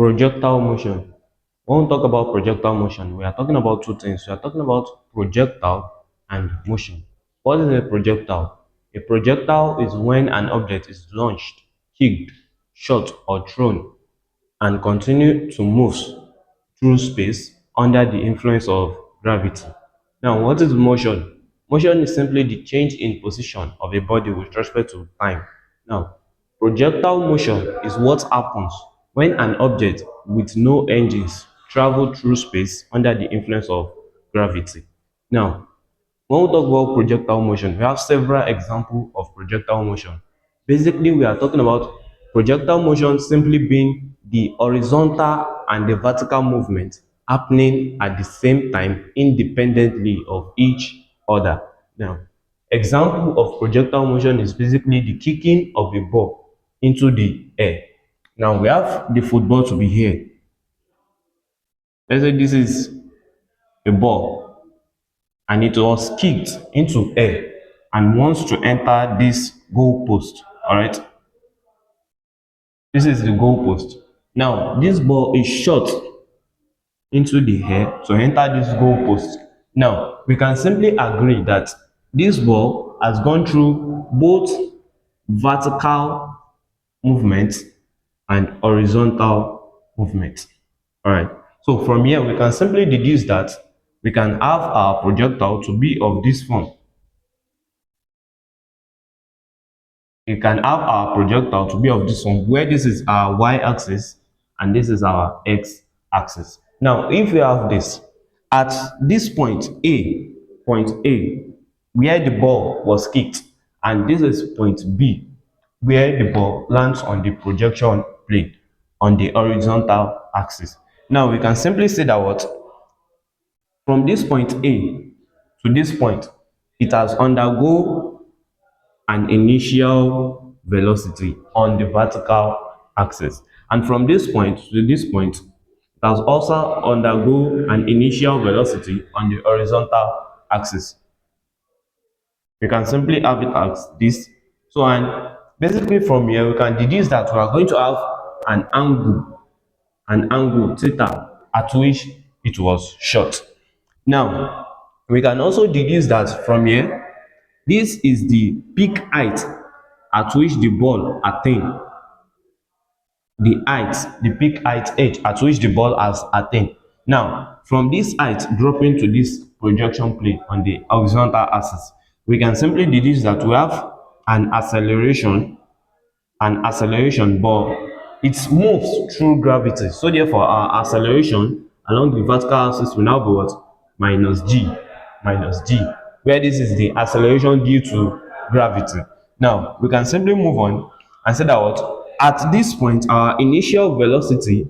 Projectile motion. When we talk about projectile motion, we are talking about two things. We are talking about projectile and motion. What is a projectile? A projectile is when an object is launched, kicked, shot, or thrown and continue to move through space under the influence of gravity. Now, what is motion? Motion is simply the change in position of a body with respect to time. Now, projectile motion is what happens when an object with no engines travel through space under the influence of gravity. Now, when we talk about projectile motion, we have several examples of projectile motion. Basically, we are talking about projectile motion simply being the horizontal and the vertical movement happening at the same time independently of each other. Now, example of projectile motion is basically the kicking of a ball into the air. Now, we have the football to be here. Let's say this is a ball and it was kicked into air and wants to enter this goal post. All right, this is the goal post. Now this ball is shot into the air to enter this goal post. Now we can simply agree that this ball has gone through both vertical movement and horizontal movement. All right, so from here we can simply deduce that we can have our projectile to be of this form. We can have our projectile to be of this form, where this is our y-axis and this is our x-axis. Now if we have this at this point A, where the ball was kicked, and this is point B, where the ball lands on the projection plane on the horizontal axis. Now we can simply say that what, from this point A to this point, it has undergone an initial velocity on the vertical axis, and from this point to this point it has also undergone an initial velocity on the horizontal axis. We can simply have it as this. So, and basically from here we can deduce that we are going to have an angle theta at which it was shot. Now we can also deduce that from here this is the peak height at which the ball attained, the peak height h at which the ball has attained. Now from this height dropping to this projection plane on the horizontal axis, we can simply deduce that we have an acceleration, but it moves through gravity. So therefore our acceleration along the vertical axis will now be what, minus g, where this is the acceleration due to gravity. Now we can simply move on and say that what, at this point our initial velocity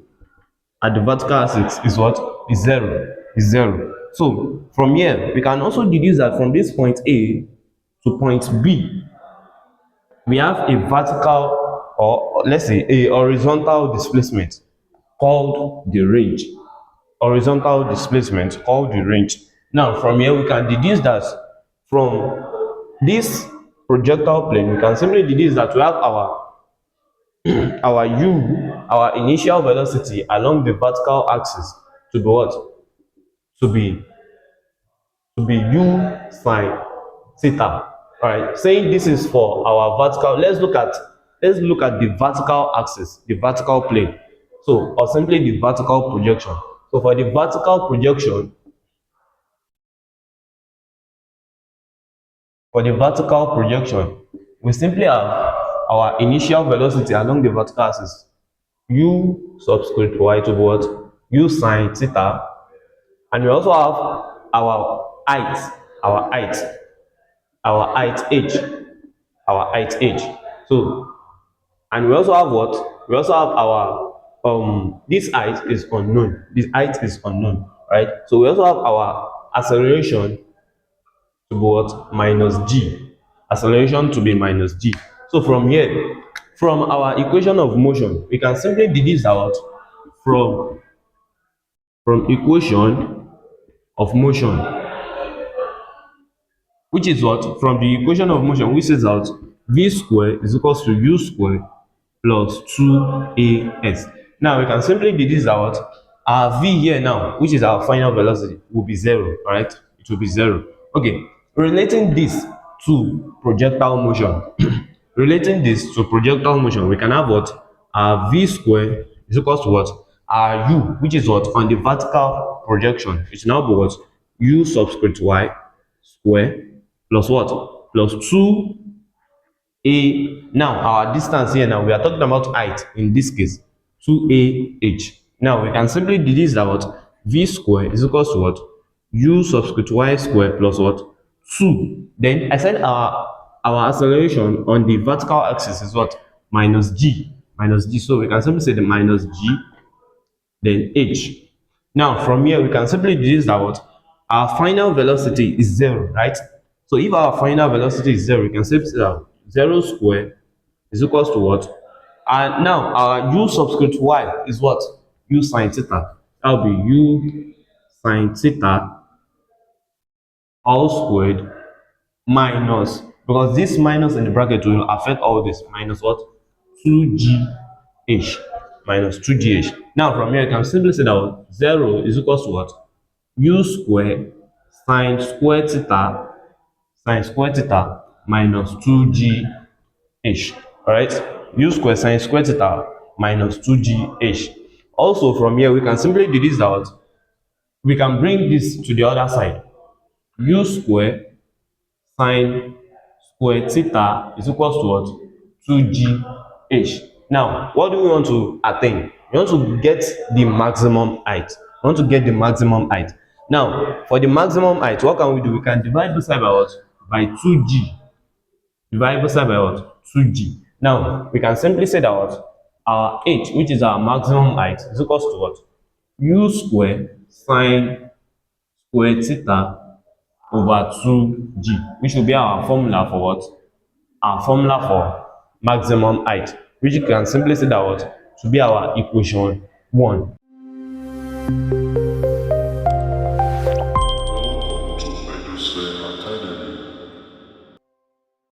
at the vertical axis is what, is zero. So from here we can also deduce that from this point A to point B we have a vertical, or let's say a horizontal displacement called the range. Now from here we can deduce that from this projectile plane we can simply deduce that we have our initial velocity along the vertical axis to be what, to be u sine theta. All right, saying this is for our vertical, let's look at the vertical axis, the vertical plane, so, or simply the vertical projection. So for the vertical projection, we simply have our initial velocity along the vertical axis, u subscript y to what, u sine theta, and we also have our height h. So, and we also have what, we also have our this height is unknown, right? So we also have our acceleration to be what, minus g, So from here, from our equation of motion, we can simply deduce that from equation of motion, which is what, from the equation of motion, which says that v square is equals to u square plus 2as. Now we can simply deduce that what our v here now, which is our final velocity, will be 0. All right, it will be 0. Okay, relating this to projectile motion, relating this to projectile motion, we can have what our v square is equals to what our u, which is what on the vertical projection, it now be what u subscript y square plus what plus 2 a. Now our distance here, now we are talking about height in this case, 2ah. Now we can simply deduce that what v square is equals to what u subscript y square plus what 2. Then I said our acceleration on the vertical axis is what minus g, so we can simply say the minus g then h. Now from here we can simply deduce that what our final velocity is 0, right? So if our final velocity is 0, we can simply say that 0 square is equals to what? And now our u subscript y is what? U sine theta. That will be u sine theta all squared minus, because this minus in the bracket will affect all this, minus what? 2gh, minus 2gh. Now from here you can simply say that what? 0 is equals to what? U square sine square theta minus 2gh. Alright, u square sine square theta minus 2gh. Also from here we can simply deduce that what? We can bring this to the other side. U square sine square theta is equals to what? 2gh. Now what do we want to attain? We want to get the maximum height. We want to get the maximum height. Now for the maximum height, what can we do? We can divide both sides by what? By 2g. Divide both sides by what? 2g. Now we can simply say that what? Our h, which is our maximum height, is equals to what? U square sine square theta over 2g, which will be our formula for what? Our formula for maximum height, which you can simply say that what? To be our equation 1.